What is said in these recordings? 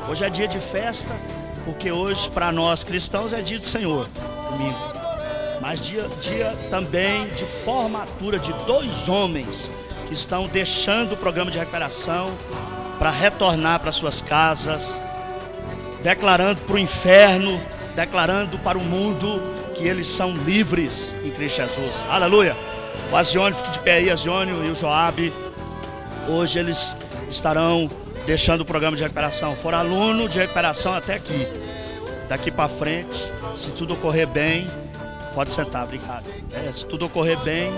Hoje é dia de festa, porque hoje para nós cristãos é dia do Senhor, domingo. Mas dia também de formatura de 2 homens que estão deixando o programa de recuperação para retornar para suas casas, declarando para o inferno, declarando para o mundo que eles são livres em Cristo Jesus. Aleluia! O Aziônio, fique de pé aí, Aziônio e o Joabe. Hoje eles estarão deixando o programa de recuperação. Foram aluno de recuperação até aqui. Daqui para frente, se tudo ocorrer bem, pode sentar, obrigado. Se tudo ocorrer bem,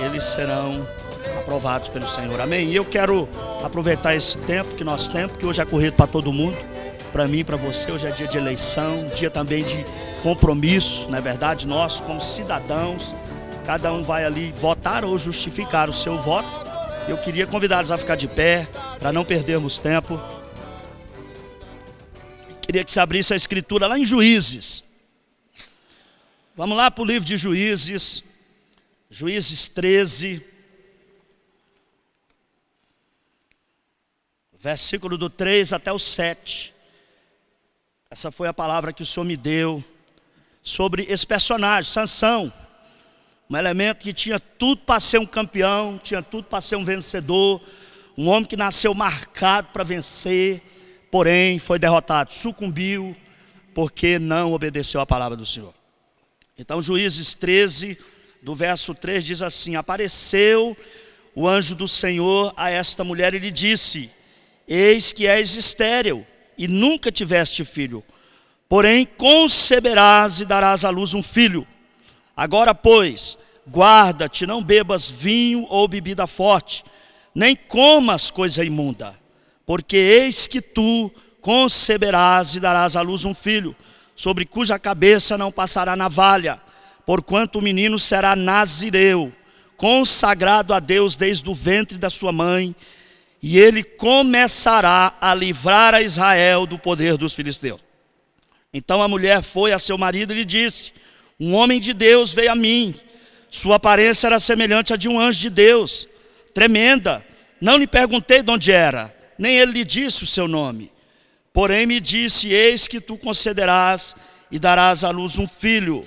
eles serão aprovados pelo Senhor. Amém? E eu quero aproveitar esse tempo que nós temos, que hoje é corrido para todo mundo, para mim, para você. Hoje é dia de eleição, dia também de compromisso, não é verdade? Nós, como cidadãos, cada um vai ali votar ou justificar o seu voto. Eu queria convidá-los a ficar de pé, para não perdermos tempo. Queria que você abrisse a escritura lá em Juízes. Vamos lá para o livro de Juízes. Juízes 13. Versículo do 3 até o 7. Essa foi a palavra que o Senhor me deu sobre esse personagem, Sansão. Um elemento que tinha tudo para ser um campeão, tinha tudo para ser um vencedor. Um homem que nasceu marcado para vencer, porém foi derrotado, sucumbiu, porque não obedeceu a palavra do Senhor. Então Juízes 13, do verso 3 diz assim: apareceu o anjo do Senhor a esta mulher e lhe disse: eis que és estéril e nunca tiveste filho, porém conceberás e darás à luz um filho. Agora, pois, guarda-te, não bebas vinho ou bebida forte, nem comas coisa imunda, porque eis que tu conceberás e darás à luz um filho, sobre cuja cabeça não passará navalha, porquanto o menino será nazireu, consagrado a Deus desde o ventre da sua mãe, e ele começará a livrar a Israel do poder dos filisteus. Então a mulher foi a seu marido e lhe disse: um homem de Deus veio a mim, sua aparência era semelhante à de um anjo de Deus, tremenda. Não lhe perguntei de onde era, nem ele lhe disse o seu nome. Porém me disse: eis que tu concederás e darás à luz um filho.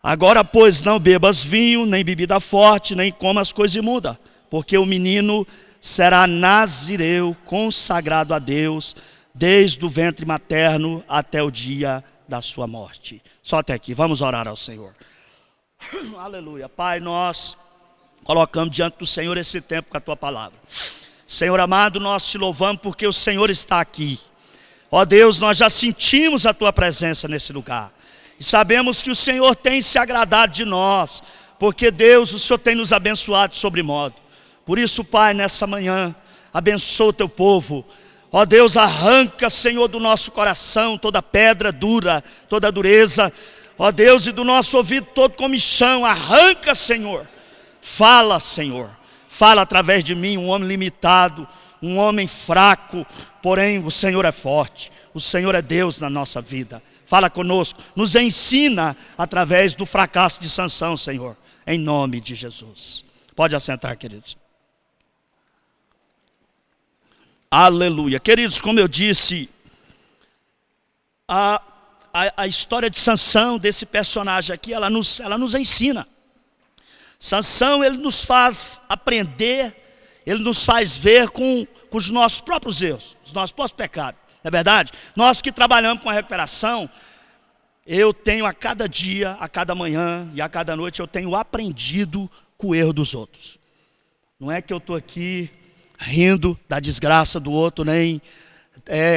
Agora, pois, não bebas vinho, nem bebida forte, nem comas coisa imunda, porque o menino será nazireu, consagrado a Deus, desde o ventre materno até o dia da sua morte. Só até aqui, vamos orar ao Senhor. Aleluia. Pai, nós colocamos diante do Senhor esse tempo com a tua palavra. Senhor amado, nós te louvamos porque o Senhor está aqui. Ó Deus, nós já sentimos a tua presença nesse lugar. E sabemos que o Senhor tem se agradado de nós, porque Deus, o Senhor tem nos abençoado sobremodo. Por isso, Pai, nessa manhã, abençoa o teu povo. Ó Deus, arranca, Senhor, do nosso coração toda pedra dura, toda dureza. Ó Deus, e do nosso ouvido todo comichão, arranca, Senhor. Fala, Senhor. Fala através de mim, um homem limitado, um homem fraco, porém o Senhor é forte. O Senhor é Deus na nossa vida. Fala conosco, nos ensina através do fracasso de Sansão, Senhor, em nome de Jesus. Pode assentar, queridos. Aleluia. Queridos, como eu disse, a história de Sansão, desse personagem aqui, ela nos ensina. Sansão, ele nos faz aprender, ele nos faz ver com os nossos próprios erros, os nossos próprios pecados. Não é verdade? Nós que trabalhamos com a recuperação, eu tenho a cada dia, a cada manhã e a cada noite, eu tenho aprendido com o erro dos outros. Não é que eu estou aqui rindo da desgraça do outro, nem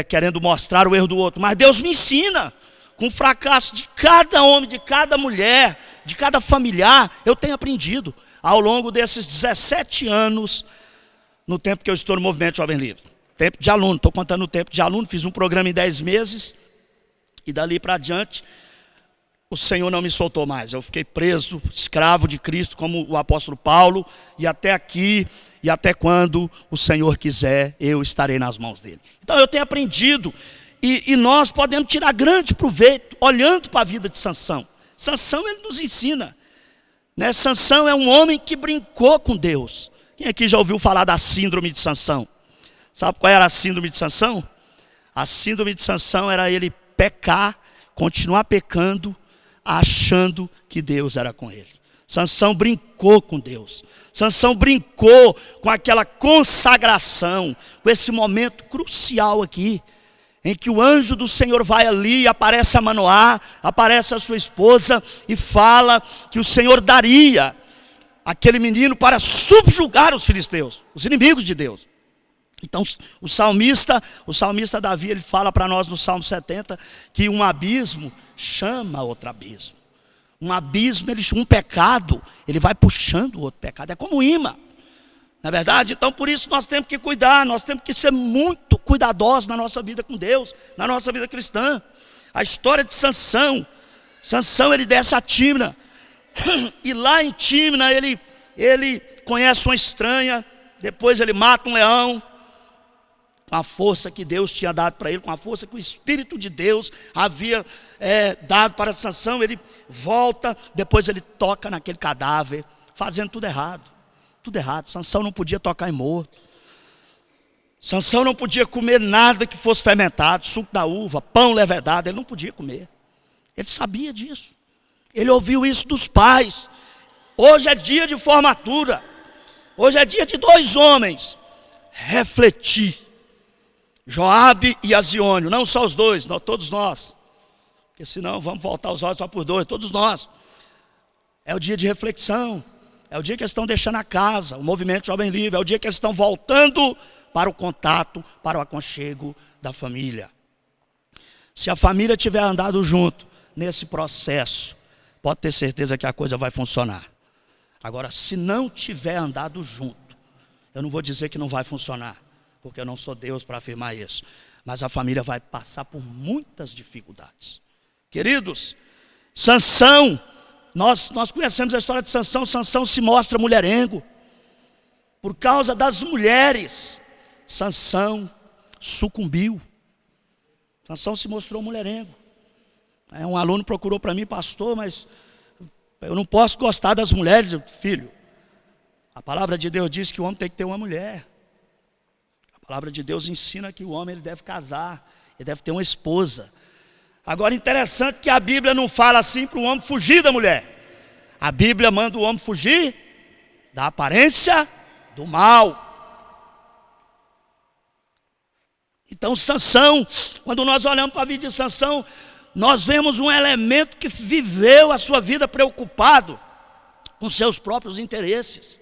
querendo mostrar o erro do outro, mas Deus me ensina. Com o fracasso de cada homem, de cada mulher, de cada familiar, eu tenho aprendido ao longo desses 17 anos, no tempo que eu estou no Movimento Jovem Livre. Tempo de aluno, estou contando o tempo de aluno, fiz um programa em 10 meses, e dali para adiante, o Senhor não me soltou mais. Eu fiquei preso, escravo de Cristo, como o apóstolo Paulo, e até aqui, e até quando o Senhor quiser, eu estarei nas mãos dele. Então eu tenho aprendido, e nós podemos tirar grande proveito, olhando para a vida de Sansão. Sansão, ele nos ensina, né? Sansão é um homem que brincou com Deus. Quem aqui já ouviu falar da síndrome de Sansão? Sabe qual era a síndrome de Sansão? A síndrome de Sansão era ele pecar, continuar pecando, achando que Deus era com ele. Sansão brincou com Deus. Sansão brincou com aquela consagração, com esse momento crucial aqui, em que o anjo do Senhor vai ali, aparece a Manoá, aparece a sua esposa e fala que o Senhor daria aquele menino para subjugar os filisteus, os inimigos de Deus. Então o salmista Davi, ele fala para nós no Salmo 70 que um abismo chama outro abismo. Um abismo, um pecado, ele vai puxando o outro pecado, é como um imã. Não é verdade? Então por isso nós temos que cuidar, nós temos que ser muito cuidadosos na nossa vida com Deus, na nossa vida cristã. A história de Sansão, ele desce a Tímna, e lá em Tímna ele conhece uma estranha, depois ele mata um leão, com a força que Deus tinha dado para ele, com a força que o Espírito de Deus havia dado para Sansão. Ele volta, depois ele toca naquele cadáver, fazendo tudo errado. Tudo errado. Sansão não podia tocar em morto. Sansão não podia comer nada que fosse fermentado, suco da uva, pão levedado, ele não podia comer. Ele sabia disso. Ele ouviu isso dos pais. Hoje é dia de formatura. Hoje é dia de dois homens refletir. Joabe e Aziônio, não só os dois, todos nós. Porque senão vamos voltar os olhos só por dois, todos nós. É o dia de reflexão. É o dia que eles estão deixando a casa, o movimento Jovem Livre. É o dia que eles estão voltando para o contato, para o aconchego da família. Se a família tiver andado junto nesse processo, pode ter certeza que a coisa vai funcionar. Agora, se não tiver andado junto, eu não vou dizer que não vai funcionar, porque eu não sou Deus para afirmar isso, mas a família vai passar por muitas dificuldades. Queridos, Sansão, nós conhecemos a história de Sansão. Sansão se mostra mulherengo por causa das mulheres. Sansão sucumbiu. Sansão se mostrou mulherengo. Um aluno procurou para mim: pastor, mas eu não posso gostar das mulheres. Filho, a palavra de Deus diz que o homem tem que ter uma mulher. A palavra de Deus ensina que o homem ele deve casar, ele deve ter uma esposa. Agora, interessante que a Bíblia não fala assim para o homem fugir da mulher. A Bíblia manda o homem fugir da aparência do mal. Então Sansão, quando nós olhamos para a vida de Sansão, nós vemos um elemento que viveu a sua vida preocupado com seus próprios interesses.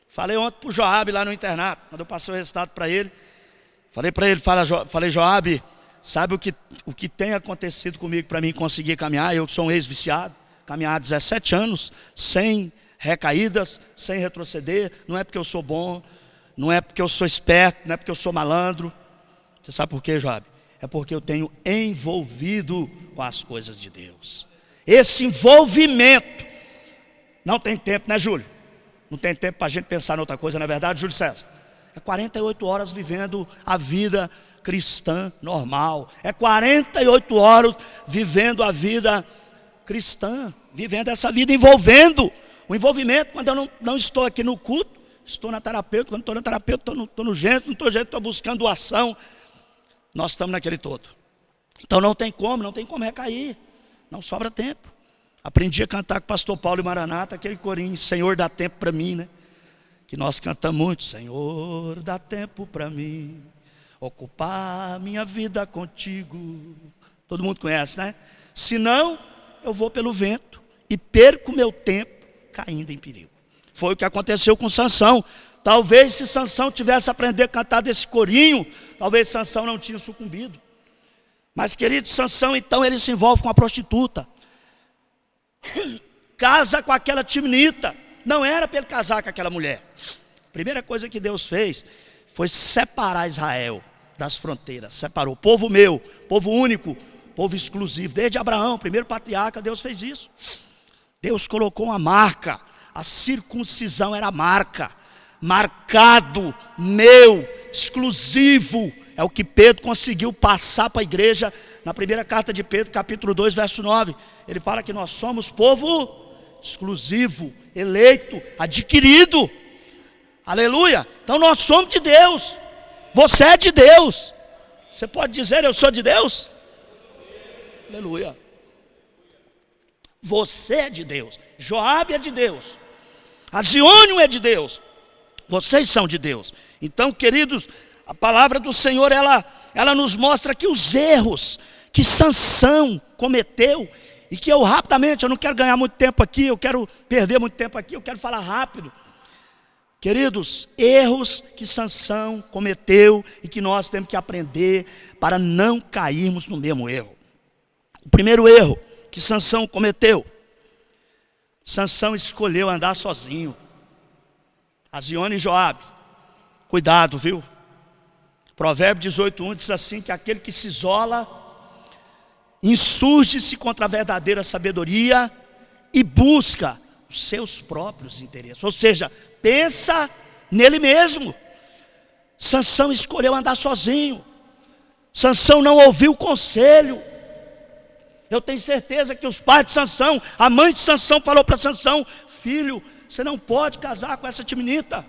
Falei ontem para o Joabe lá no internato, quando eu passei o resultado para ele. Falei para ele, falei: Joabe, sabe o que tem acontecido comigo para mim conseguir caminhar? Eu sou um ex-viciado, caminhar há 17 anos, sem recaídas, sem retroceder. Não é porque eu sou bom, não é porque eu sou esperto, não é porque eu sou malandro. Você sabe por quê, Joabe? É porque eu tenho envolvido com as coisas de Deus. Esse envolvimento, não tem tempo, né, Júlio? Não tem tempo para a gente pensar em outra coisa, não é verdade, Júlio César? É 48 horas vivendo a vida cristã normal. É 48 horas vivendo a vida cristã, vivendo essa vida envolvendo. O envolvimento, quando eu não estou aqui no culto, estou na terapeuta. Quando estou na terapeuta, estou no jeito, não estou no jeito, estou buscando doação. Nós estamos naquele todo. Então não tem como recair. Não sobra tempo. Aprendi a cantar com o pastor Paulo e Maranata, aquele corinho: Senhor, dá tempo para mim, né? Que nós cantamos muito: Senhor, dá tempo para mim ocupar minha vida contigo. Todo mundo conhece, né? Senão eu vou pelo vento e perco meu tempo caindo em perigo. Foi o que aconteceu com Sansão. Talvez se Sansão tivesse aprendido a cantar desse corinho, talvez Sansão não tinha sucumbido. Mas, querido, Sansão então ele se envolve com a prostituta. Casa com aquela timnita. Não era para ele casar com aquela mulher. A primeira coisa que Deus fez foi separar Israel das fronteiras. Separou. Povo meu, povo único, povo exclusivo. Desde Abraão, o primeiro patriarca, Deus fez isso. Deus colocou uma marca. A circuncisão era a marca. Marcado, meu, exclusivo. É o que Pedro conseguiu passar para a igreja na primeira carta de Pedro, capítulo 2, verso 9. Ele fala que nós somos povo exclusivo, eleito, adquirido. Aleluia. Então nós somos de Deus. Você é de Deus. Você pode dizer: eu sou de Deus? Aleluia. Você é de Deus. Joabe é de Deus. Aziônio é de Deus. Vocês são de Deus. Então, queridos, a palavra do Senhor, ela nos mostra que os erros que Sansão cometeu, e que eu rapidamente, eu não quero ganhar muito tempo aqui, eu quero perder muito tempo aqui, eu quero falar rápido. Queridos, erros que Sansão cometeu e que nós temos que aprender para não cairmos no mesmo erro. O primeiro erro que Sansão cometeu: Sansão escolheu andar sozinho. Azione e Joabe, cuidado, viu? Provérbio 18:1 diz assim: que aquele que se isola insurge-se contra a verdadeira sabedoria e busca os seus próprios interesses. Ou seja, pensa nele mesmo. Sansão escolheu andar sozinho. Sansão não ouviu o conselho. Eu tenho certeza que os pais de Sansão, a mãe de Sansão falou para Sansão: filho, você não pode casar com essa timinita.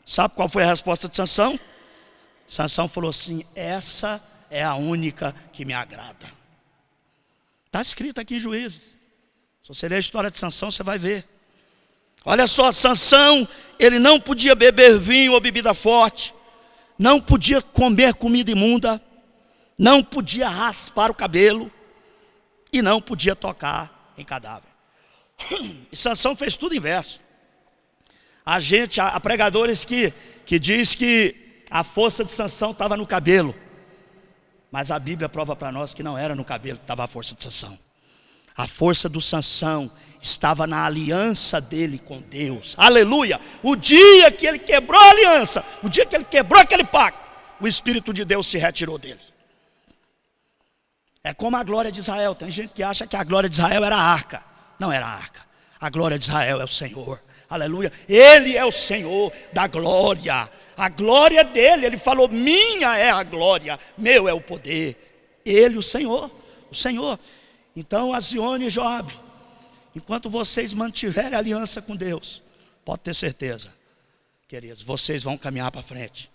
Sabe qual foi a resposta de Sansão? Sansão falou assim: essa é a única que me agrada. Está escrito aqui em Juízes. Se você ler a história de Sansão, você vai ver. Olha só, Sansão, ele não podia beber vinho ou bebida forte, não podia comer comida imunda, não podia raspar o cabelo e não podia tocar em cadáver. E Sansão fez tudo inverso. Há pregadores que diz que a força de Sansão estava no cabelo, mas a Bíblia prova para nós que não era no cabelo que estava a força de Sansão. A força do Sansão estava na aliança dele com Deus. Aleluia! O dia que ele quebrou a aliança, o dia que ele quebrou aquele pacto, o Espírito de Deus se retirou dele. É como a glória de Israel. Tem gente que acha que a glória de Israel era a arca. Não era a arca. A glória de Israel é o Senhor. Aleluia. Ele é o Senhor da glória. A glória dele, ele falou: minha é a glória, meu é o poder. Ele, o Senhor. Então, Azione e Joabe, enquanto vocês mantiverem aliança com Deus, pode ter certeza, queridos, vocês vão caminhar para frente.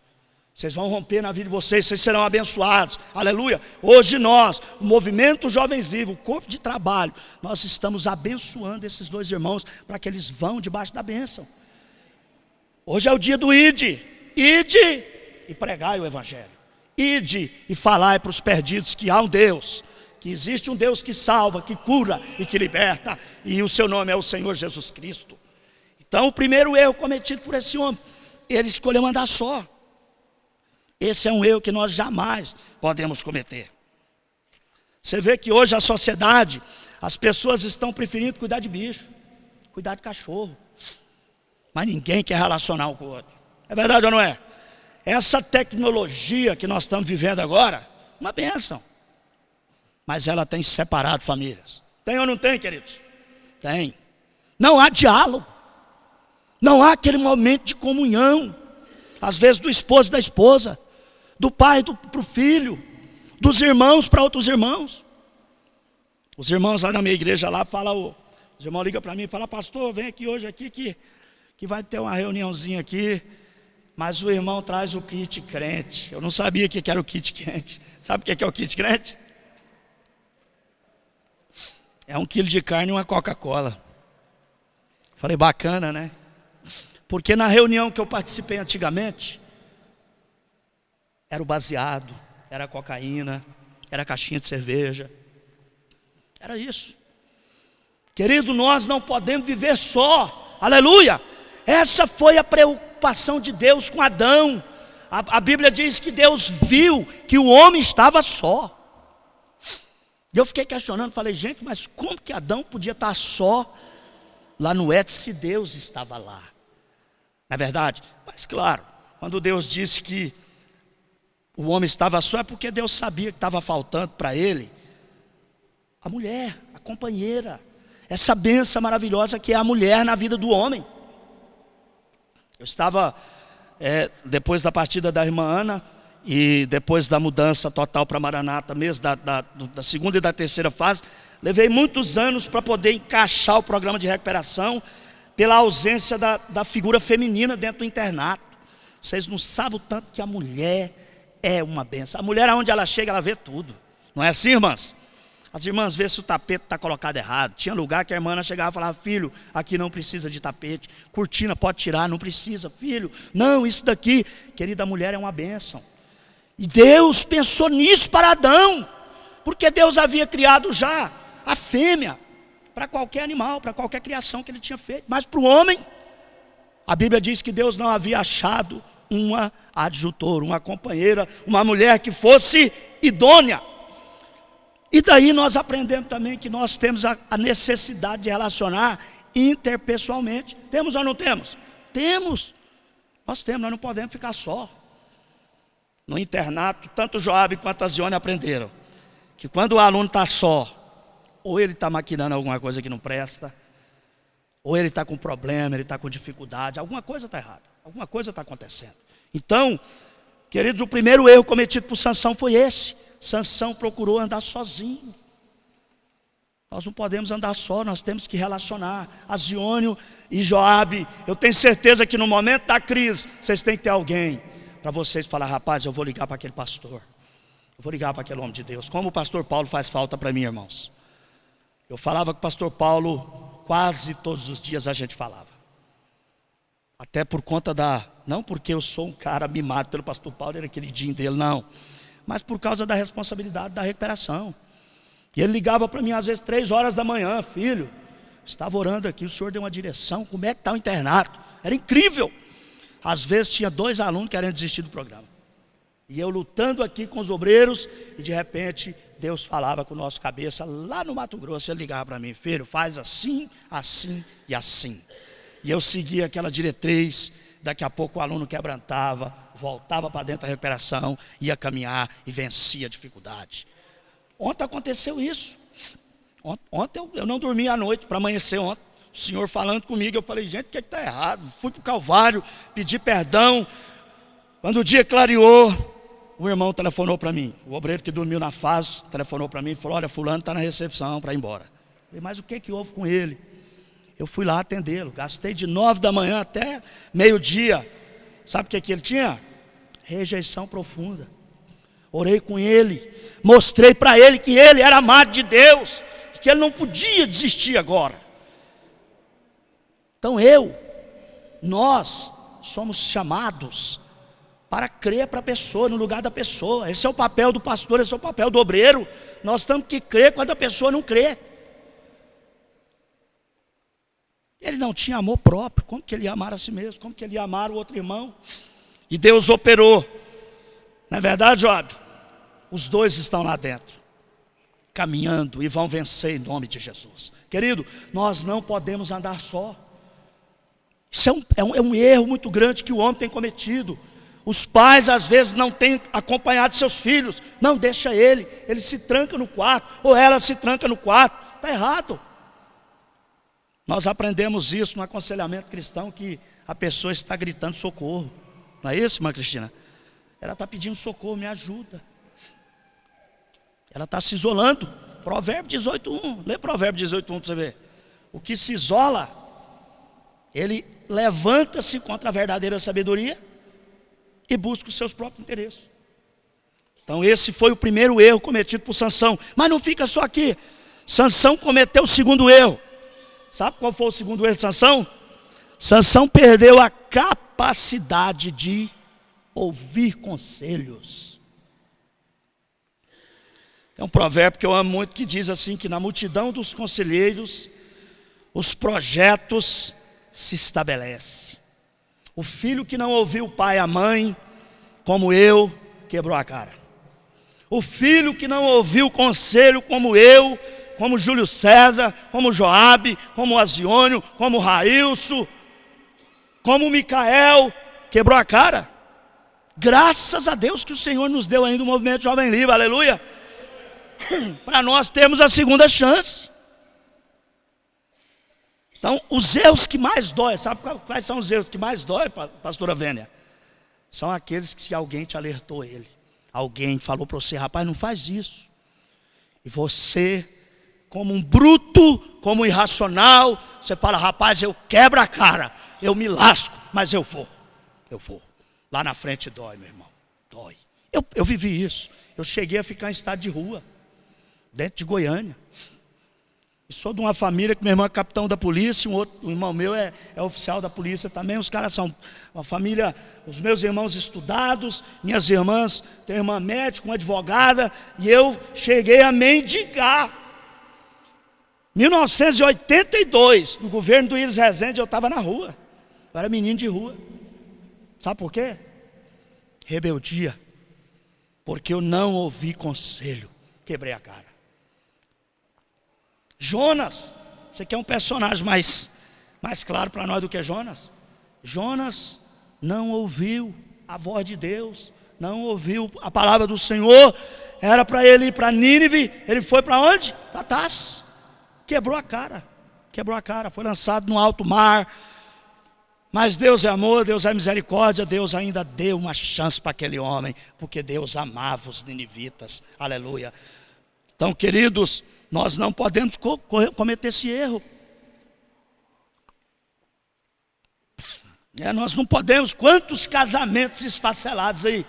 Vocês vão romper na vida de vocês, vocês serão abençoados. Aleluia. Hoje nós, o movimento Jovens Vivos, o corpo de trabalho, nós estamos abençoando esses dois irmãos para que eles vão debaixo da bênção. Hoje é o dia do ide e pregai o evangelho. Ide e falai para os perdidos que há um Deus, que existe um Deus que salva, que cura e que liberta, e o seu nome é o Senhor Jesus Cristo. Então, o primeiro erro cometido por esse homem, ele escolheu andar só. Esse é um erro que nós jamais podemos cometer. Você vê que hoje a sociedade, as pessoas estão preferindo cuidar de bicho, cuidar de cachorro, mas ninguém quer relacionar um com o outro. É verdade ou não é? Essa tecnologia que nós estamos vivendo agora, uma bênção, mas ela tem separado famílias. Tem ou não tem, queridos? Tem. Não há diálogo, não há aquele momento de comunhão, às vezes do esposo e da esposa, do pai para o filho, dos irmãos para outros irmãos. Os irmãos lá na minha igreja lá falam, os irmãos ligam para mim e falam: pastor, vem aqui hoje aqui que vai ter uma reuniãozinha aqui, mas o irmão traz o kit crente. Eu não sabia o que era o kit crente. Sabe o que é o kit crente? É 1 quilo de carne e uma Coca-Cola. Falei: bacana, né? Porque na reunião que eu participei antigamente, era o baseado, era a cocaína, era a caixinha de cerveja. Era isso. Querido, nós não podemos viver só. Aleluia! Essa foi a preocupação de Deus com Adão. A Bíblia diz que Deus viu que o homem estava só. E eu fiquei questionando, falei: gente, mas como que Adão podia estar só lá no Éden se Deus estava lá? Não é verdade? Mas claro, quando Deus disse que o homem estava só, é porque Deus sabia que estava faltando para ele a mulher, a companheira, essa bênção maravilhosa que é a mulher na vida do homem. Eu estava, depois da partida da irmã Ana, e depois da mudança total para Maranata mesmo, da segunda e da terceira fase, levei muitos anos para poder encaixar o programa de recuperação, pela ausência da figura feminina dentro do internato. Vocês não sabem o tanto que a mulher é uma benção. A mulher, aonde ela chega, ela vê tudo. Não é assim, irmãs? As irmãs vê se o tapete está colocado errado. Tinha lugar que a irmã chegava e falava: filho, aqui não precisa de tapete. Cortina pode tirar, não precisa. Filho, não, isso daqui. Querida, a mulher é uma bênção. E Deus pensou nisso para Adão. Porque Deus havia criado já a fêmea para qualquer animal, para qualquer criação que ele tinha feito. Mas para o homem, a Bíblia diz que Deus não havia achado uma adjutora, uma companheira, uma mulher que fosse idônea. E daí nós aprendemos também que nós temos a necessidade de relacionar interpessoalmente. Temos ou não temos? Temos. Nós temos, nós não podemos ficar só. No internato, tanto Joabe quanto a Zione aprenderam que quando o aluno está só, ou ele está maquinando alguma coisa que não presta, ou ele está com problema, ele está com dificuldade, alguma coisa está errada, alguma coisa está acontecendo. Então, queridos, o primeiro erro cometido por Sansão foi esse. Sansão procurou andar sozinho. Nós não podemos andar só, nós temos que relacionar. Zione e Joabe, eu tenho certeza que no momento da crise, vocês têm que ter alguém para vocês falar: rapaz, eu vou ligar para aquele pastor, eu vou ligar para aquele homem de Deus. Como o pastor Paulo faz falta para mim, irmãos. Eu falava com o pastor Paulo quase todos os dias, a gente falava. Até por conta não porque eu sou um cara mimado pelo pastor Paulo, era queridinho dele, não. Mas por causa da responsabilidade da recuperação. E ele ligava para mim às vezes 3 horas da manhã: filho, estava orando aqui, o senhor deu uma direção, como é que está o internato? Era incrível. Às vezes tinha 2 alunos querendo desistir do programa. E eu lutando aqui com os obreiros, e de repente Deus falava com o nosso cabeça lá no Mato Grosso. Ele ligava para mim: filho, faz assim, assim e assim. E eu seguia aquela diretriz. Daqui a pouco o aluno quebrantava, voltava para dentro da recuperação, ia caminhar e vencia a dificuldade. Ontem aconteceu isso. Ontem eu não dormi à noite para amanhecer ontem. O Senhor falando comigo, eu falei: gente, o que está errado? Fui para o Calvário, pedi perdão. Quando o dia clareou, o irmão telefonou para mim. O obreiro que dormiu na fase telefonou para mim e falou: olha, fulano está na recepção para ir embora. Eu falei: mas o que houve com ele? Eu fui lá atendê-lo, gastei de 9 da manhã até meio-dia. Sabe o que ele tinha? Rejeição profunda. Orei com ele, mostrei para ele que ele era amado de Deus, que ele não podia desistir agora. Então nós somos chamados para crer para a pessoa, no lugar da pessoa. Esse é o papel do pastor, esse é o papel do obreiro. Nós temos que crer quando a pessoa não crê. Ele não tinha amor próprio. Como que ele ia amar a si mesmo? Como que ele ia amar o outro irmão? E Deus operou. Não é verdade, Joabe? Os 2 estão lá dentro, caminhando, e vão vencer em nome de Jesus. Querido, nós não podemos andar só. Isso é um erro muito grande que o homem tem cometido. Os pais às vezes não têm acompanhado seus filhos. Não, deixa ele se tranca no quarto, ou ela se tranca no quarto. Está errado. Nós aprendemos isso no aconselhamento cristão, que a pessoa está gritando socorro. Não é isso, irmã Cristina? Ela está pedindo socorro, me ajuda. Ela está se isolando. Provérbio 18:1. Lê Provérbio 18:1 para você ver. O que se isola, ele levanta-se contra a verdadeira sabedoria e busca os seus próprios interesses. Então esse foi o primeiro erro cometido por Sansão. Mas não fica só aqui. Sansão cometeu o segundo erro. Sabe qual foi o segundo erro de Sansão? Sansão perdeu a capacidade de ouvir conselhos. Tem um provérbio que eu amo muito que diz assim, que na multidão dos conselheiros os projetos se estabelecem. O filho que não ouviu o pai e a mãe, como eu, quebrou a cara. O filho que não ouviu o conselho, como eu, como Júlio César, como Joabe, como Zione, como Railson, como Micael, quebrou a cara. Graças a Deus que o Senhor nos deu ainda o movimento Jovem Livre, aleluia, para nós termos a segunda chance. Então, os erros que mais dói, sabe quais são os erros que mais dói, pastora Vênia? São aqueles que, se alguém te alertou ele, alguém falou para você: rapaz, não faz isso. E você, como um bruto, como um irracional, você fala: rapaz, eu quebro a cara, eu me lasco, mas eu vou. Lá na frente dói, meu irmão, dói. Eu vivi isso. Eu cheguei a ficar em estado de rua, dentro de Goiânia. E sou de uma família que meu irmão é capitão da polícia, um irmão meu é oficial da polícia também. Os caras são uma família, os meus irmãos estudados, minhas irmãs, tem uma irmã médica, uma advogada, e eu cheguei a mendigar. 1982, no governo do Iris Rezende, eu estava na rua. Eu era menino de rua. Sabe por quê? Rebeldia. Porque eu não ouvi conselho. Quebrei a cara. Jonas. Você quer um personagem mais claro para nós do que Jonas? Jonas não ouviu a voz de Deus. Não ouviu a palavra do Senhor. Era para ele ir para Nínive. Ele foi para onde? Para Tarsis. Quebrou a cara. Quebrou a cara. Foi lançado no alto mar. Mas Deus é amor, Deus é misericórdia, Deus ainda deu uma chance para aquele homem, porque Deus amava os ninivitas, aleluia. Então, queridos, nós não podemos cometer esse erro. Nós não podemos, quantos casamentos esfacelados aí?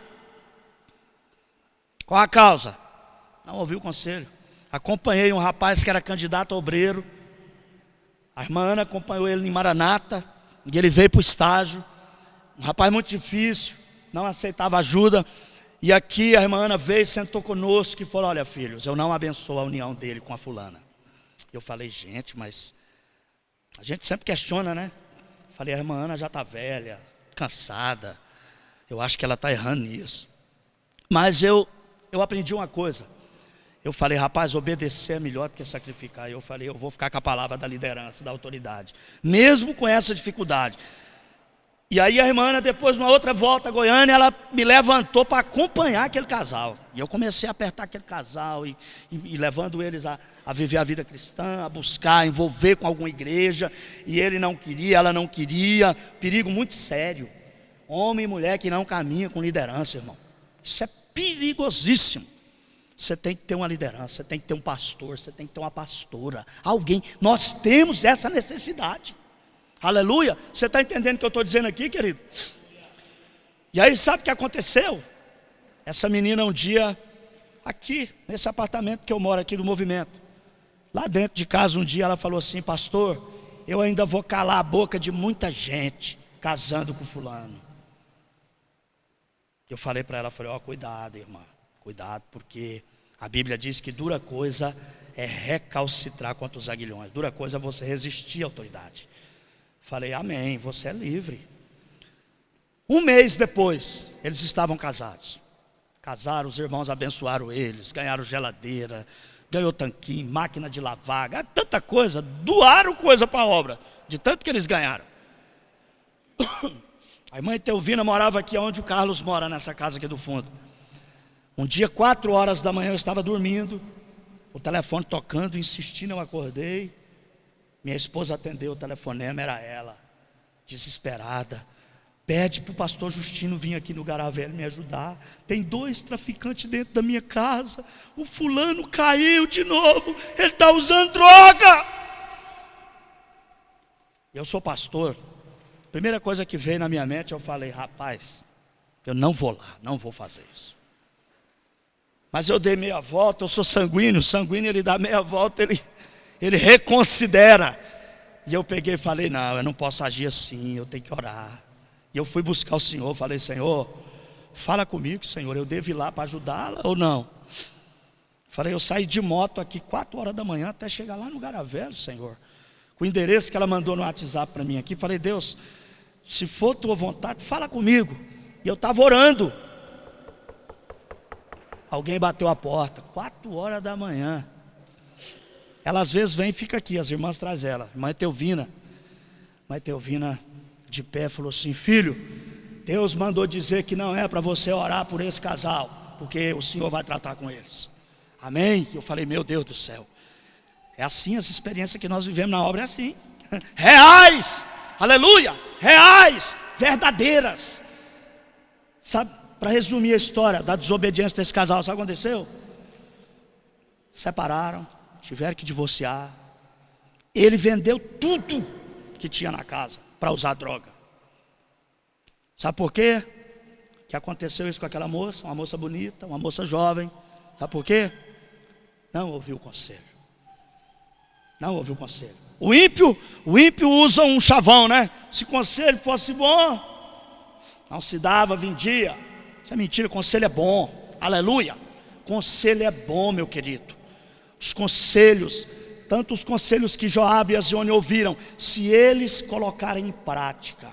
Qual a causa? Não ouvi o conselho. Acompanhei um rapaz que era candidato a obreiro, a irmã Ana acompanhou ele em Maranata, e ele veio para o estágio, um rapaz muito difícil, não aceitava ajuda. E aqui a irmã Ana veio, sentou conosco e falou: olha filhos, eu não abençoo a união dele com a fulana. Eu falei: gente, mas a gente sempre questiona, né? Falei: a irmã Ana já está velha, cansada, eu acho que ela está errando nisso. Mas eu aprendi uma coisa. Eu falei: rapaz, obedecer é melhor do que sacrificar. Eu falei: eu vou ficar com a palavra da liderança, da autoridade, mesmo com essa dificuldade. E aí a irmã Ana, depois de uma outra volta a Goiânia, ela me levantou para acompanhar aquele casal. E eu comecei a apertar aquele casal e levando eles a viver a vida cristã, a buscar, a envolver com alguma igreja. E ele não queria, ela não queria. Perigo muito sério. Homem e mulher que não caminham com liderança, irmão. Isso é perigosíssimo. Você tem que ter uma liderança, você tem que ter um pastor, você tem que ter uma pastora, alguém. Nós temos essa necessidade. Aleluia. Você está entendendo o que eu estou dizendo aqui, querido? E aí sabe o que aconteceu? Essa menina um dia, aqui, nesse apartamento que eu moro aqui do movimento, lá dentro de casa um dia ela falou assim: pastor, eu ainda vou calar a boca de muita gente casando com fulano. Eu falei para ela, falei: ó, cuidado, irmã. Cuidado, porque a Bíblia diz que dura coisa é recalcitrar contra os aguilhões. Dura coisa é você resistir à autoridade. Falei: amém, você é livre. Um mês depois, eles estavam casados. Casaram, os irmãos abençoaram eles, ganharam geladeira, ganhou tanquinho, máquina de lavar, tanta coisa, doaram coisa para a obra, de tanto que eles ganharam. A irmã Teovina morava aqui onde o Carlos mora, nessa casa aqui do fundo. Um dia, 4 horas da manhã, eu estava dormindo, o telefone tocando, insistindo, eu acordei. Minha esposa atendeu o telefonema, era ela, desesperada. Pede para o pastor Justino vir aqui no Garavelho me ajudar. Tem 2 traficantes dentro da minha casa. O fulano caiu de novo, ele está usando droga. Eu sou pastor. Primeira coisa que veio na minha mente, eu falei: rapaz, eu não vou lá, não vou fazer isso. Mas eu dei meia volta, eu sou sanguíneo, ele dá meia volta, ele reconsidera. E eu peguei e falei: não, eu não posso agir assim, eu tenho que orar. E eu fui buscar o Senhor, falei: Senhor, fala comigo, Senhor, eu devo ir lá para ajudá-la ou não? Falei: eu saí de moto aqui 4 horas da manhã até chegar lá no Garavelho, Senhor, com o endereço que ela mandou no WhatsApp para mim aqui. Falei: Deus, se for tua vontade, fala comigo. E eu estava orando. Alguém bateu a porta, 4 horas da manhã. Ela às vezes vem e fica aqui, as irmãs trazem ela. Irmã Teovina de pé falou assim: filho, Deus mandou dizer que não é para você orar por esse casal, porque o Senhor vai tratar com eles. Amém? Eu falei: meu Deus do céu. É assim, as experiências que nós vivemos na obra é assim. Reais, aleluia, reais, verdadeiras. Sabe? Para resumir a história da desobediência desse casal, sabe o que aconteceu? Separaram, tiveram que divorciar. Ele vendeu tudo que tinha na casa para usar droga. Sabe por quê? que aconteceu isso com aquela moça, uma moça bonita, uma moça jovem. Sabe por quê? Não ouviu o conselho. Não ouviu o conselho. O ímpio usa um chavão, né? Se conselho fosse bom, não se dava, vendia. Isso é mentira, conselho é bom. Aleluia. Conselho é bom, meu querido. Os conselhos, tanto os conselhos que Joabe e Azione ouviram, se eles colocarem em prática,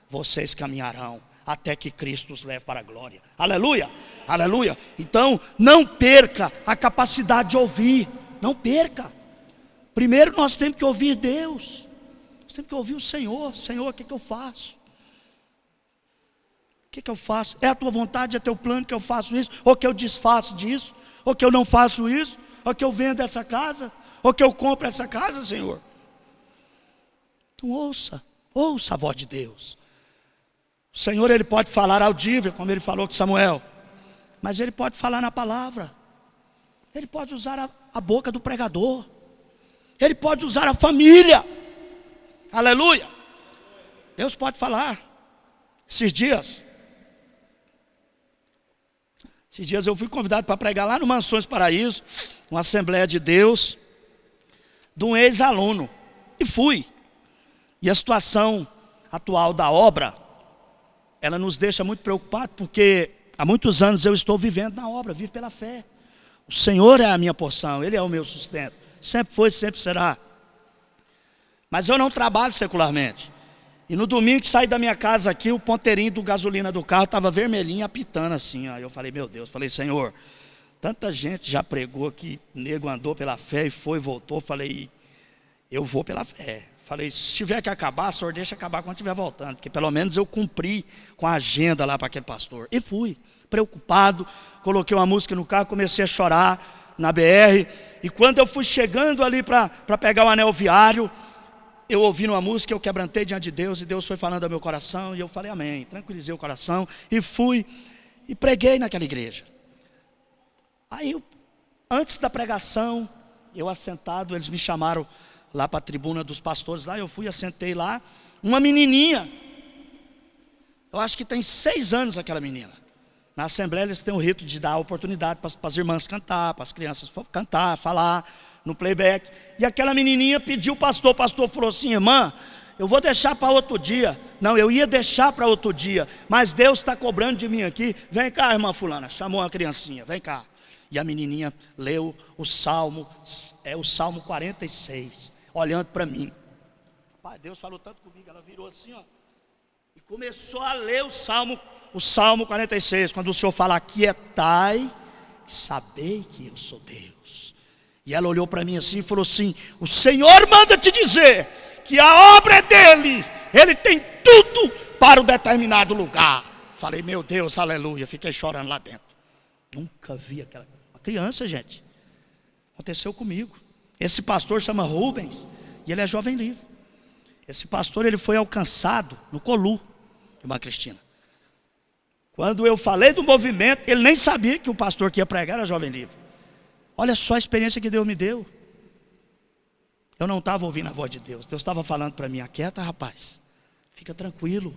vocês caminharão até que Cristo os leve para a glória. Aleluia, aleluia. Então, não perca a capacidade de ouvir. Não perca. Primeiro nós temos que ouvir Deus. Nós temos que ouvir o Senhor. Senhor, o que eu faço? O que eu faço? É a tua vontade, é teu plano que eu faço isso? Ou que eu desfaço disso? Ou que eu não faço isso? Ou que eu vendo essa casa? Ou que eu compro essa casa, Senhor? Então ouça a voz de Deus. O Senhor, Ele pode falar audível, como Ele falou com Samuel, mas Ele pode falar na palavra. Ele pode usar a boca do pregador. Ele pode usar a família. Aleluia. Deus pode falar. Esses dias eu fui convidado para pregar lá no Mansões Paraíso, uma Assembleia de Deus, de um ex-aluno. E fui. E a situação atual da obra, ela nos deixa muito preocupados, porque há muitos anos eu estou vivendo na obra, vivo pela fé. O Senhor é a minha porção, Ele é o meu sustento. Sempre foi, sempre será. Mas eu não trabalho secularmente. E no domingo que saí da minha casa aqui, o ponteirinho do gasolina do carro estava vermelhinho, apitando assim. Ó. Eu falei, meu Deus, falei, Senhor, tanta gente já pregou que nego andou pela fé e foi, voltou. Falei, eu vou pela fé. Falei, se tiver que acabar, o Senhor deixa acabar quando estiver voltando. Porque pelo menos eu cumpri com a agenda lá para aquele pastor. E fui, preocupado, coloquei uma música no carro, comecei a chorar na BR. E quando eu fui chegando ali para pegar o anel viário, eu ouvi uma música, eu quebrantei diante de Deus, e Deus foi falando ao meu coração, e eu falei amém, tranquilizei o coração, e fui, e preguei naquela igreja. Aí, antes da pregação, eu assentado, eles me chamaram lá para a tribuna dos pastores, lá eu fui, assentei lá, uma menininha, eu acho que tem 6 anos aquela menina. Na Assembleia eles têm o rito de dar oportunidade para as irmãs cantar, para as crianças cantar, falar no playback. E aquela menininha pediu o pastor falou assim, irmã, eu vou deixar para outro dia. Não, eu ia deixar para outro dia, mas Deus está cobrando de mim aqui. Vem cá, irmã fulana, chamou uma criancinha, vem cá. E a menininha leu o Salmo, o Salmo 46, olhando para mim. Pai, Deus falou tanto comigo, ela virou assim, ó, e começou a ler o Salmo 46, quando o Senhor fala, aquietai, sabei que eu sou Deus. E ela olhou para mim assim e falou assim, o Senhor manda te dizer que a obra é dele, ele tem tudo para um determinado lugar. Falei, meu Deus, aleluia, fiquei chorando lá dentro. Nunca vi aquela, uma criança, gente. Aconteceu comigo. Esse pastor chama Rubens, e ele é jovem livre. Esse pastor, ele foi alcançado no Colu, irmã Cristina. Quando eu falei do movimento, ele nem sabia que o pastor que ia pregar era jovem livre. Olha só a experiência que Deus me deu. Eu não estava ouvindo a voz de Deus. Deus estava falando para mim, aquieta rapaz, fica tranquilo.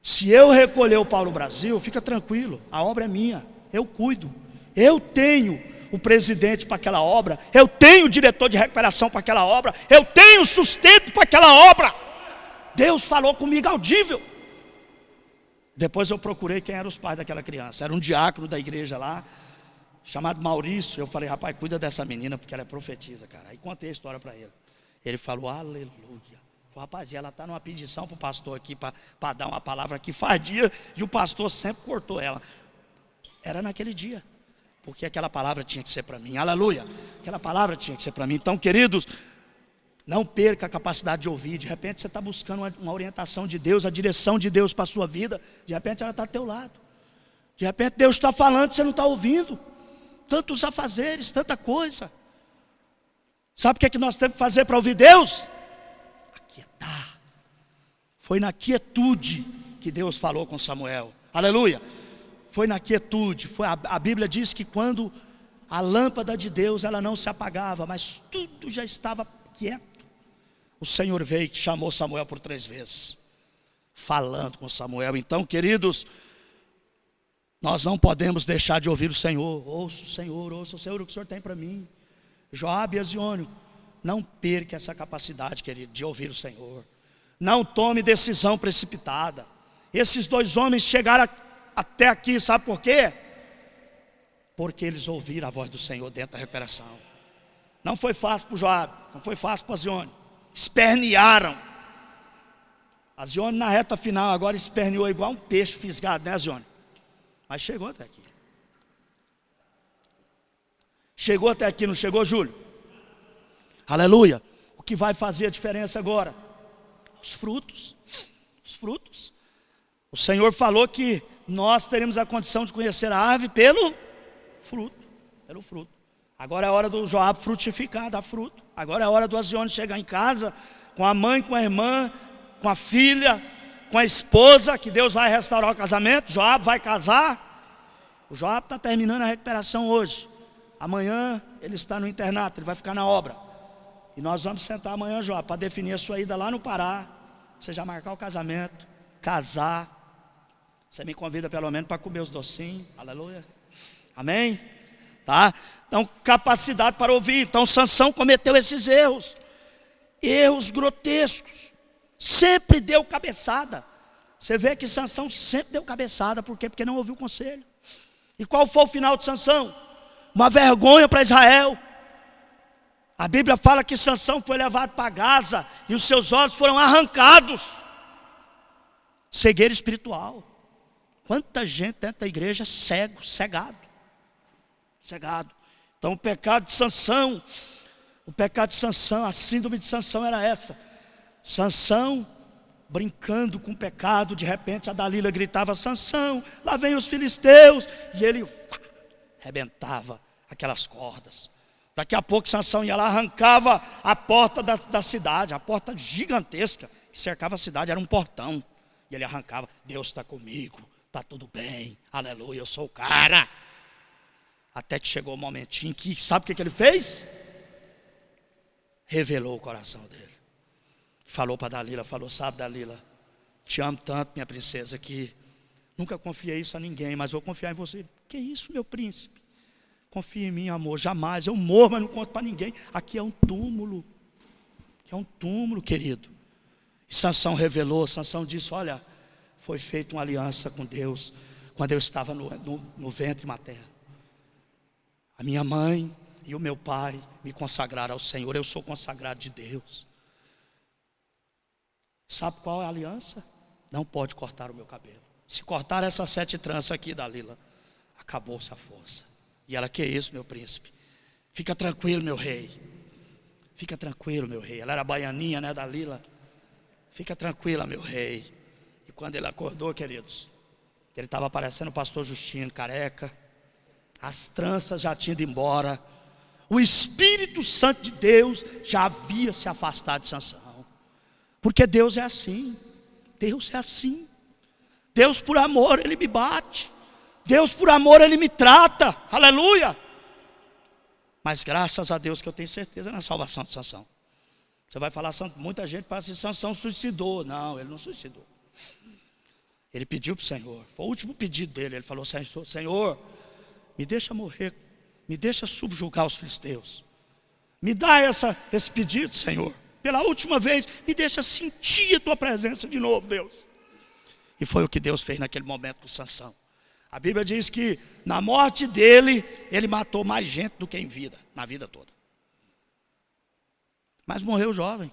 Se eu recolher o pau no Brasil, fica tranquilo, a obra é minha, eu cuido. Eu tenho o presidente para aquela obra, eu tenho o diretor de recuperação para aquela obra, eu tenho sustento para aquela obra. Deus falou comigo audível. Depois eu procurei quem eram os pais daquela criança. Era um diácono da igreja lá, chamado Maurício. Eu falei, rapaz, cuida dessa menina, porque ela é profetisa, cara. Aí contei a história para ele. Ele falou, aleluia. Falei, rapaz, ela está numa pedição para o pastor aqui, para dar uma palavra aqui faz dia, e o pastor sempre cortou ela. Era naquele dia, porque aquela palavra tinha que ser para mim, aleluia. Aquela palavra tinha que ser para mim. Então, queridos, não perca a capacidade de ouvir. De repente você está buscando uma orientação de Deus, a direção de Deus para a sua vida. De repente ela está ao teu lado. De repente Deus está falando e você não está ouvindo. Tantos afazeres, tanta coisa. Sabe o que nós temos que fazer para ouvir Deus? Aquietar. Foi na quietude que Deus falou com Samuel. Aleluia. Foi na quietude. A Bíblia diz que quando a lâmpada de Deus ela não se apagava, mas tudo já estava quieto. O Senhor veio e chamou Samuel por 3 vezes, falando com Samuel. Então, queridos, Nós não podemos deixar de ouvir o Senhor. Ouça o Senhor, o que o Senhor tem para mim. Joabe e Azione, não perca essa capacidade, querido, de ouvir o Senhor. Não tome decisão precipitada. Esses dois homens chegaram até aqui, sabe por quê? Porque eles ouviram a voz do Senhor dentro da recuperação. Não foi fácil para o Joabe, não foi fácil para Azione. Espernearam. Azione na reta final agora esperneou igual um peixe fisgado, né, Azione? Mas chegou até aqui. Chegou até aqui, não chegou, Júlio? Aleluia. O que vai fazer a diferença agora? Os frutos. Os frutos. O Senhor falou que nós teremos a condição de conhecer a árvore pelo fruto. Pelo fruto. Agora é a hora do Joabe frutificar, dar fruto. Agora é a hora do Azione chegar em casa, com a mãe, com a irmã, com a filha, com a esposa, que Deus vai restaurar o casamento. Joabe vai casar. O Joabe está terminando a recuperação hoje. Amanhã ele está no internato, ele vai ficar na obra. E nós vamos sentar amanhã, Joabe, para definir a sua ida lá no Pará. Você já marcar o casamento, casar. Você me convida pelo menos para comer os docinhos. Aleluia. Amém? Tá? Então, capacidade para ouvir. Então, Sansão cometeu esses erros. Erros grotescos. Sempre deu cabeçada. Você vê que Sansão sempre deu cabeçada. Por quê? Porque não ouviu o conselho. E qual foi o final de Sansão? Uma vergonha para Israel. A Bíblia fala que Sansão foi levado para Gaza e os seus olhos foram arrancados. Cegueira espiritual. Quanta gente dentro da igreja cegado. Então o pecado de Sansão, a síndrome de Sansão era essa. Sansão brincando com o pecado, de repente a Dalila gritava: Sansão, lá vem os filisteus, e ele arrebentava aquelas cordas. Daqui a pouco Sansão ia lá, arrancava a porta da cidade, a porta gigantesca que cercava a cidade, era um portão, e ele arrancava: Deus está comigo, está tudo bem, aleluia, eu sou o cara. Até que chegou o momentinho que, sabe o que ele fez? Revelou o coração dele. Falou para Dalila, sabe, Dalila, te amo tanto, minha princesa, que nunca confiei isso a ninguém, mas vou confiar em você. Que isso, meu príncipe? Confia em mim, amor, jamais. Eu morro, mas não conto para ninguém. Aqui é um túmulo. Aqui é um túmulo, querido. E Sansão revelou, Sansão disse: olha, foi feita uma aliança com Deus quando eu estava no ventre materno. A minha mãe e o meu pai me consagraram ao Senhor. Eu sou consagrado de Deus. Sabe qual é a aliança? Não pode cortar o meu cabelo. Se cortar essas 7 tranças aqui, Dalila, acabou-se a força. E ela: que isso, meu príncipe? Fica tranquilo, meu rei. Fica tranquilo, meu rei. Ela era baianinha, né, Dalila? Fica tranquila, meu rei. E quando ele acordou, queridos, ele estava parecendo o pastor Justino, careca. As tranças já tinham ido embora. O Espírito Santo de Deus já havia se afastado de Sansão. Porque Deus é assim. Deus é assim. Deus por amor, Ele me bate. Deus por amor, Ele me trata. Aleluia. Mas graças a Deus que eu tenho certeza na salvação de Sansão. Você vai falar, muita gente fala assim: Sansão suicidou. Não, ele não suicidou. Ele pediu para o Senhor. Foi o último pedido dele. Ele falou: Senhor, me deixa morrer, me deixa subjugar os filisteus. Me dá esse pedido, Senhor. Pela última vez, me deixa sentir a tua presença de novo, Deus. E foi o que Deus fez naquele momento com Sansão. A Bíblia diz que na morte dele, ele matou mais gente do que em vida, na vida toda. Mas morreu jovem.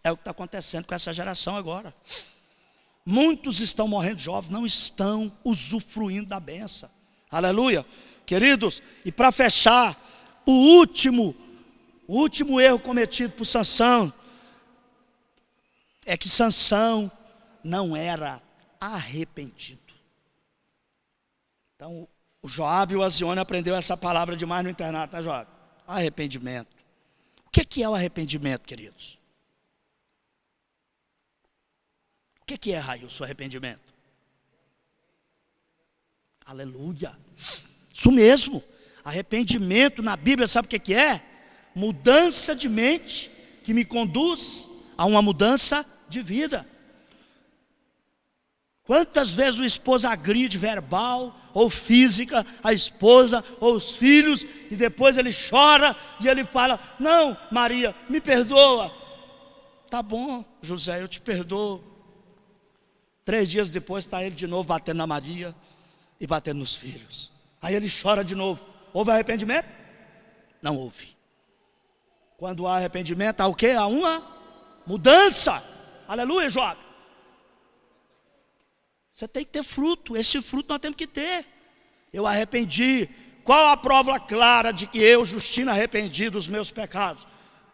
É o que está acontecendo com essa geração agora. Muitos estão morrendo jovens, não estão usufruindo da bênção. Aleluia. Queridos, e para fechar, o último erro cometido por Sansão é que Sansão não era arrependido. Então, o Joabe e o Azione aprendeu essa palavra demais no internato, né, Joabe? Arrependimento. O que é o arrependimento, queridos? O que é, Railson, o arrependimento? Aleluia. Isso mesmo. Arrependimento na Bíblia, sabe o que é? Mudança de mente que me conduz a uma mudança de vida. Quantas vezes o esposo agride verbal ou física a esposa ou os filhos, e depois ele chora e ele fala: não, Maria, me perdoa. Tá bom, José, eu te perdoo. 3 dias depois está ele de novo batendo na Maria e batendo nos filhos. Aí ele chora de novo. Houve arrependimento? Não houve. Quando há arrependimento, há o quê? Há uma mudança. Aleluia, jovem. Você tem que ter fruto. Esse fruto nós temos que ter. Eu arrependi. Qual a prova clara de que eu, Justino, arrependi dos meus pecados?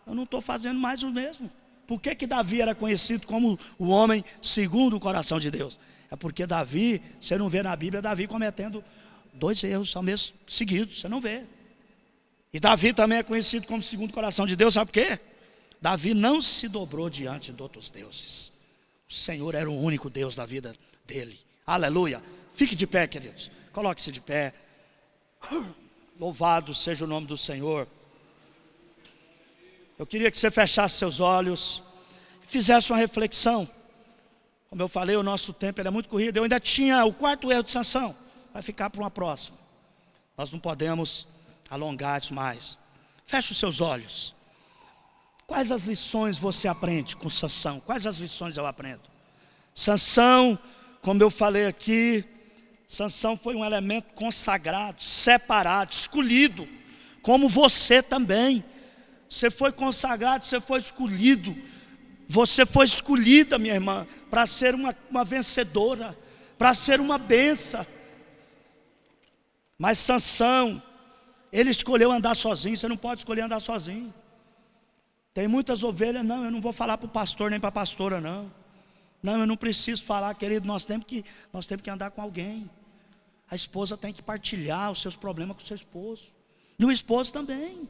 Eu não estou fazendo mais o mesmo. Por que Davi era conhecido como o homem segundo o coração de Deus? É porque Davi, você não vê na Bíblia Davi cometendo 2 erros ao mesmo seguidos, você não vê. E Davi também é conhecido como segundo o coração de Deus, sabe por quê? Davi não se dobrou diante de outros deuses. O Senhor era o único Deus da vida dele. Aleluia. Fique de pé, queridos. Coloque-se de pé. Louvado seja o nome do Senhor. Eu queria que você fechasse seus olhos, fizesse uma reflexão. Como eu falei, o nosso tempo é muito corrido. Eu ainda tinha o 4º erro de Sansão. Vai ficar para uma próxima. Nós não podemos alongar isso mais. Feche os seus olhos. Quais as lições você aprende com Sansão? Quais as lições eu aprendo? Sansão, como eu falei aqui, Sansão foi um elemento consagrado, separado, escolhido, como você também. Você foi consagrado, você foi escolhido. Você foi escolhida, minha irmã, para ser uma vencedora, para ser uma bênção. Mas Sansão, ele escolheu andar sozinho. Você não pode escolher andar sozinho. Tem muitas ovelhas, não, eu não vou falar para o pastor nem para a pastora, não. Não, eu não preciso falar, querido, nós temos que andar com alguém. A esposa tem que partilhar os seus problemas com o seu esposo. E o esposo também.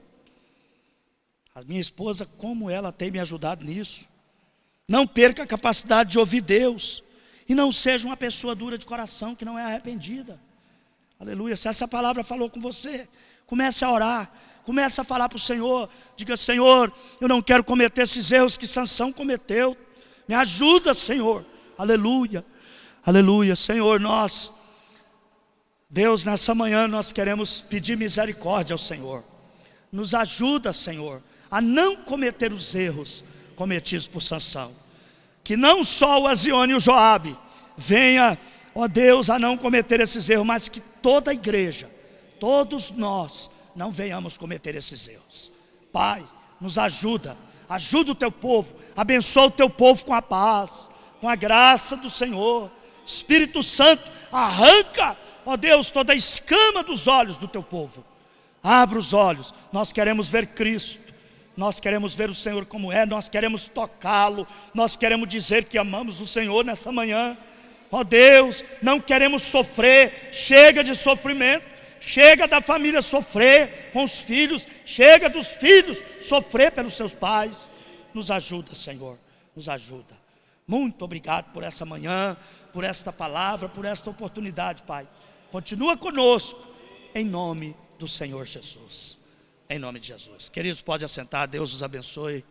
A minha esposa, como ela tem me ajudado nisso. Não perca a capacidade de ouvir Deus. E não seja uma pessoa dura de coração, que não é arrependida. Aleluia. Se essa palavra falou com você, comece a orar. Comece a falar para o Senhor. Diga: Senhor, eu não quero cometer esses erros que Sansão cometeu. Me ajuda, Senhor. Aleluia. Aleluia. Senhor, Deus, nessa manhã nós queremos pedir misericórdia ao Senhor. Nos ajuda, Senhor, a não cometer os erros cometidos por Sansão. Que não só o Azione e o Joabe venha, ó Deus, a não cometer esses erros, mas que toda a igreja, todos nós, não venhamos cometer esses erros. Pai, nos ajuda. Ajuda o teu povo. Abençoa o teu povo com a paz, com a graça do Senhor. Espírito Santo, arranca, ó Deus, toda a escama dos olhos do teu povo. Abra os olhos. Nós queremos ver Cristo. Nós queremos ver o Senhor como é. Nós queremos tocá-lo. Nós queremos dizer que amamos o Senhor nessa manhã. Ó Deus, não queremos sofrer. Chega de sofrimento. Chega da família sofrer com os filhos. Chega dos filhos sofrer pelos seus pais. Nos ajuda, Senhor. Nos ajuda. Muito obrigado por essa manhã, por esta palavra, por esta oportunidade, Pai. Continua conosco, em nome do Senhor Jesus. Em nome de Jesus. Queridos, pode assentar. Deus os abençoe.